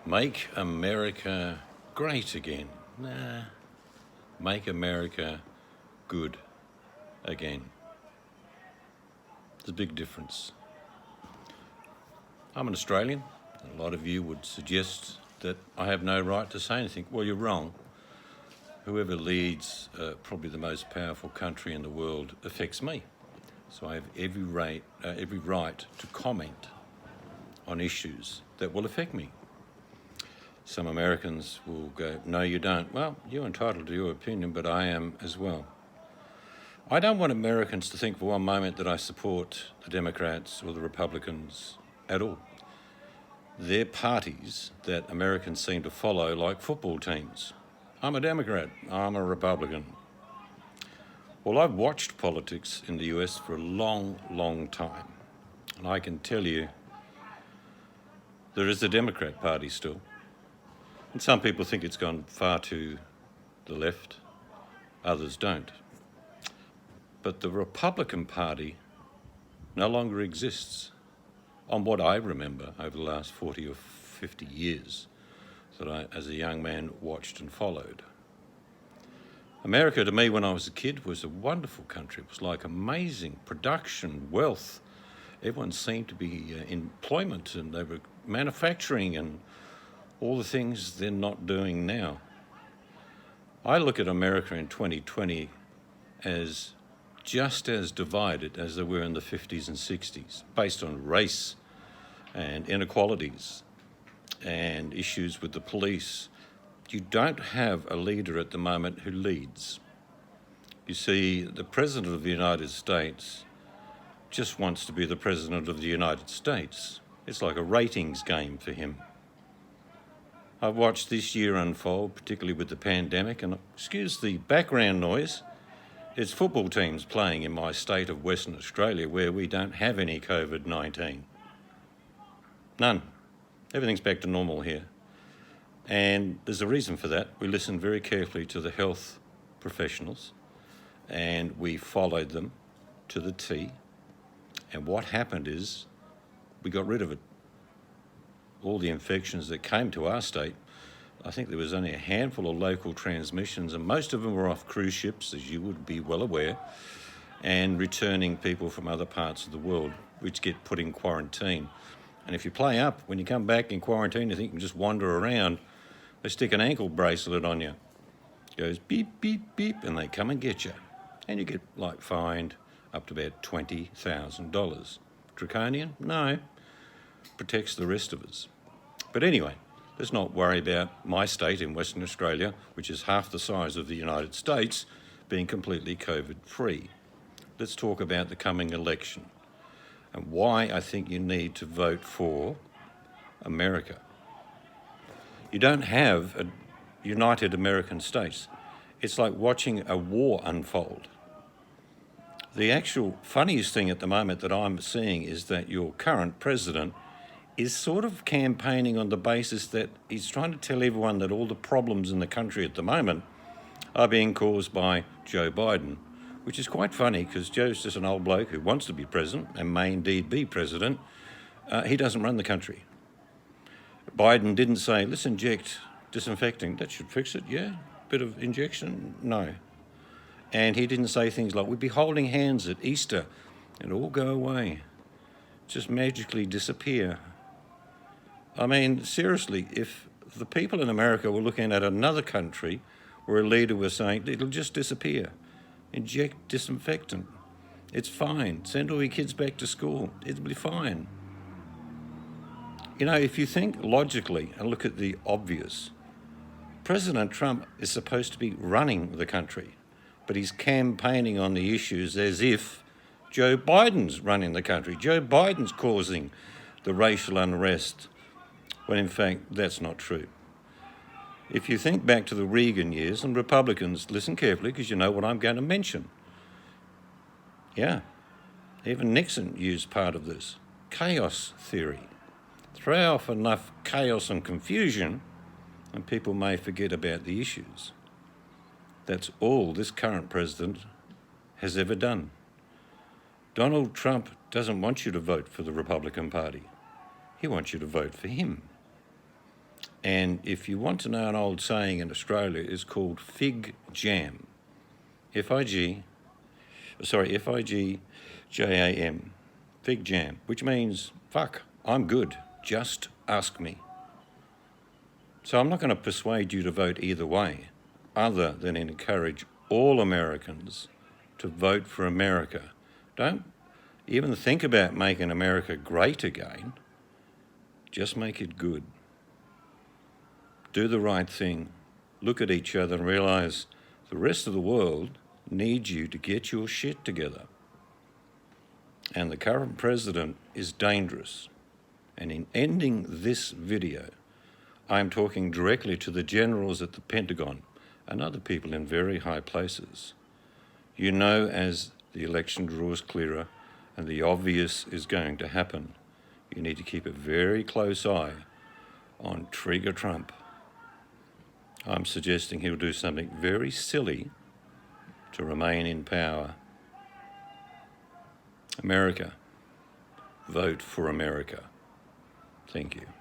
Make America great again. Nah, make America good again. There's a big difference. I'm an Australian. A lot of you would suggest that I have no right to say anything. Well, you're wrong. Whoever leads probably the most powerful country in the world affects me. So I have every right to comment on issues that will affect me. Some Americans will go, no, you don't. Well, you're entitled to your opinion, but I am as well. I don't want Americans to think for one moment that I support the Democrats or the Republicans at all. They're parties that Americans seem to follow like football teams. I'm a Democrat, I'm a Republican. Well, I've watched politics in the US for a long, long time. And I can tell you, there is a Democrat Party still. And some people think it's gone far to the left, others don't. But the Republican Party no longer exists on what I remember over the last 40 or 50 years that I, as a young man, watched and followed. America, to me, when I was a kid, was a wonderful country. It was like amazing production, wealth. Everyone seemed to be in employment, and they were manufacturing and all the things they're not doing now. I look at America in 2020 as just as divided as they were in the 50s and 60s, based on race and inequalities and issues with the police. You don't have a leader at the moment who leads. You see, the President of the United States just wants to be the President of the United States. It's like a ratings game for him. I've watched this year unfold, particularly with the pandemic, and excuse the background noise, it's football teams playing in my state of Western Australia where we don't have any COVID-19. None. Everything's back to normal here. And there's a reason for that. We listened very carefully to the health professionals and we followed them to the T. And what happened is we got rid of it. All the infections that came to our state, I think there was only a handful of local transmissions, and most of them were off cruise ships, as you would be well aware, and returning people from other parts of the world, which get put in quarantine. And if you play up, when you come back in quarantine, you think you can just wander around, they stick an ankle bracelet on you. It goes beep, beep, beep, and they come and get you. And you get fined up to about $20,000. Draconian? No. Protects the rest of us. But anyway, let's not worry about my state in Western Australia, which is half the size of the United States, being completely COVID-free. Let's talk about the coming election and why I think you need to vote for America. You don't have a united American states. It's like watching a war unfold. The actual funniest thing at the moment that I'm seeing is that your current president is sort of campaigning on the basis that he's trying to tell everyone that all the problems in the country at the moment are being caused by Joe Biden, which is quite funny because Joe's just an old bloke who wants to be president and may indeed be president. He doesn't run the country. Biden didn't say, let's inject disinfectant. That should fix it, yeah? Bit of injection? No. And he didn't say things like, we'd be holding hands at Easter and all go away, just magically disappear. I mean, seriously, if the people in America were looking at another country where a leader was saying, it'll just disappear, inject disinfectant, it's fine, send all your kids back to school, it'll be fine. You know, if you think logically and look at the obvious, President Trump is supposed to be running the country, but he's campaigning on the issues as if Joe Biden's running the country. Joe Biden's causing the racial unrest, when in fact that's not true. If you think back to the Reagan years, and Republicans, listen carefully because you know what I'm going to mention. Yeah, even Nixon used part of this. Chaos theory. Throw off enough chaos and confusion and people may forget about the issues. That's all this current president has ever done. Donald Trump doesn't want you to vote for the Republican Party. He wants you to vote for him. And if you want to know an old saying in Australia, it's called fig jam. F-I-G-J-A-M. Fig jam, which means, fuck, I'm good, just ask me. So I'm not going to persuade you to vote either way, other than encourage all Americans to vote for America. Don't even think about making America great again. Just make it good. Do the right thing. Look at each other and realise the rest of the world needs you to get your shit together. And the current president is dangerous. And in ending this video, I'm talking directly to the generals at the Pentagon and other people in very high places. You know, as the election draws clearer and the obvious is going to happen, you need to keep a very close eye on Trigger Trump. I'm suggesting he'll do something very silly to remain in power. America, vote for America. Thank you.